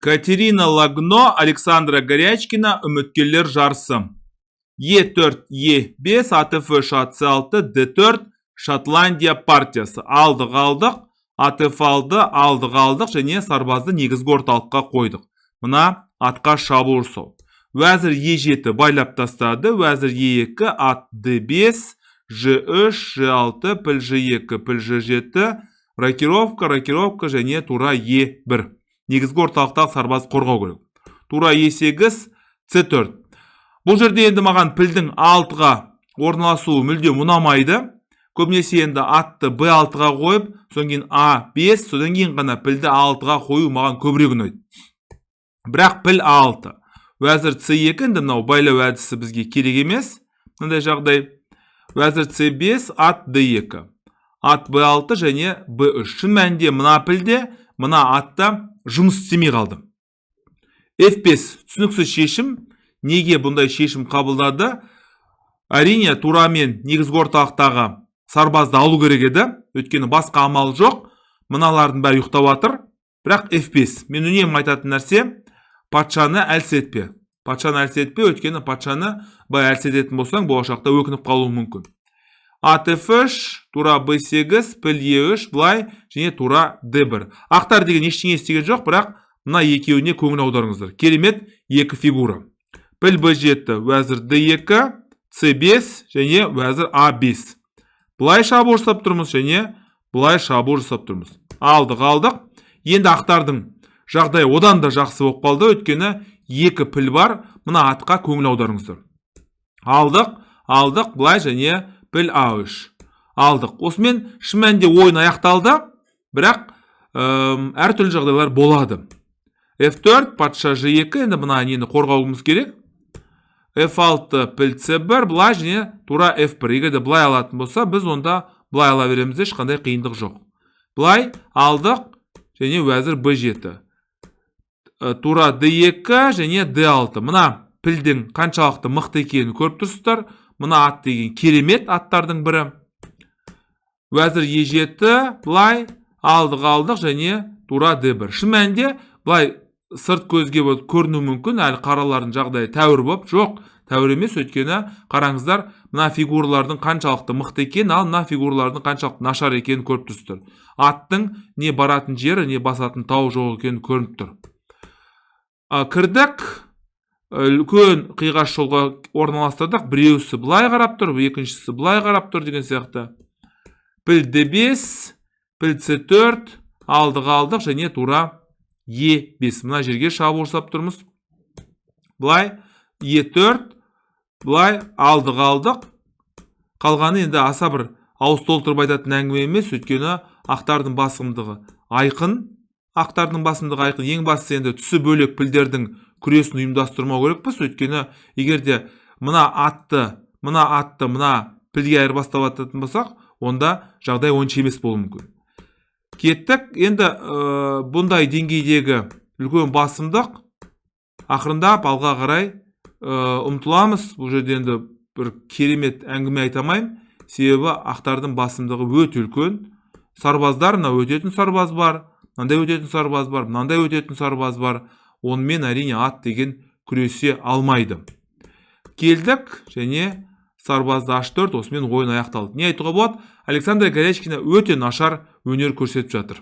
Катерина Лагно, Александра Горячкина, үміткерлер жарысы. Е4, Е5, АТФ шатсы 6, Д4, Шотландия партиясы. Алдық, АТФ алдық, және сарбазды негізгі орталыққа қойдық. Мына атқа шабуыл жасау. Уәзір Е7 байлап тастады, уәзір Е2, ат Д5, Ж3, Ж6, піл Ж2, піл Ж7, рокировка және тура Е1. Негізгі орталықтағы сарбаз қорғау керек. Тура Е8, С4. Бұл жерде енді маған пілдің 6-ға орналасуы мүлдем ұнамайды. Көбінесе енді атты Б6-ға қойып, содан кейін А5, содан кейін ғана пілді 6-ға қою маған көбірек ұнайды. Бірақ піл А6. Уәзір С2, енді мынау байлау әдісі бізге керек емес. Мынандай жағдай. Уәзір С5, ат Д2. Ат Б6 және Б3. Шын мәнінде мына пілде, мына атта жұмыс істемей қалды. F5 түсініксіз шешім. Неге бұндай шешім қабылдады? Әрине, турамен негізгі орталықтағы сарбазды алу керек еді. Өйткені басқа амал жоқ. Мыналардың бәрі ұйықтап жатыр. Бірақ F5. Мен үнемі айтатын нәрсе, патшаны әлсетпе. Патшаны әлсетпе, өйткені патшаны бай әлсететін болсаң, болашақта өкініп қалуы мүмкін. АТФ, тура Б8, піл Е3, былай, және тура Д1. Ақтар деген ештеңе істеген жоқ, бірақ мына екеуіне көңіл аударыңыздар. Керемет екі фигура. Піл Б7, уәзір Д2, С5, және уәзір А5. Былай шабуыл жасап тұрмыз, және былай шабуыл жасап тұрмыз. Алдық. Енді ақтардың жағдай одан да жақсы болып қалды, өйткені екі піл бар, мына атқа көңіл аударыңыздар. Алдық, былай, және піл А3. Алдық. Осымен шын мәнінде ойын аяқталды, бірақ әртүрлі жағдайлар болады. F4, патша Ж2, енді мына нені қорғауымыз керек. F6, піл С1, былай, және тура F1. Егерде былай алатын болса, біз онда былай ала береміз, ешқандай қиындық жоқ. Былай алдық, және уәзір Б7. Тура Д2, және Д6. Мына пілдің қаншалықты мықты екенін көріп тұрсыздар. Мына ат деген керемет аттардың бірі. Уәзір Е7, былай, алдық, және тура Д1. Шын мәнінде, былай сырт көзге көріну мүмкін, әлі қаралардың жағдайы тәуір болып, жоқ, тәуір емес, өйткені қараңыздар, мына фигуралардың қаншалықты мықты екен, ал мына фигуралардың қаншалықты нашар екенін көріп тұрсыздар. Аттың не баратын жері, не басатын тау жоқ екенін көрініп тұр. Кірдік, үлкен қиғаш жолға орналастырдық. Біреусі былай қарап тұр, екіншісі былай қарап тұр деген сияқты. Піл Д5, піл С4, алдық, және тура Е5. Мына жерге шабуыл жасап тұрмыз. Былай, Е4, былай, алдық. Қалғаны енді аса бір ауыз толтырып айтатын әңгіме емес, өйткені ақтардың басымдығы айқын. Ең бастысы енді түсі бөлек пілдердің күресін ұйымдастырмау керекпіз, өйткені егерде мына атты мына пілге айырбастап ататын болсақ, онда жағдай онша емес болуы мүмкін. Кеттік, енді бұндай деңгейдегі үлкен басымдық ақырындап алға қарай ұмтыламыз. Бұл жерде енді бір керемет әңгіме айтамайым, себебі ақтардың басымдығы өте үлкен. Сарбаздар, өтетін сарбаз бар, мынандай өтетін сарбаз бар, мынандай өтетін сарбаз бар. Онымен әрине ат деген күресе алмайды. Келдік, және сарбазды H4, осымен ойын аяқталды. Не айтуға болады? Александра Горячкина өте нашар өнер көрсетіп жатыр.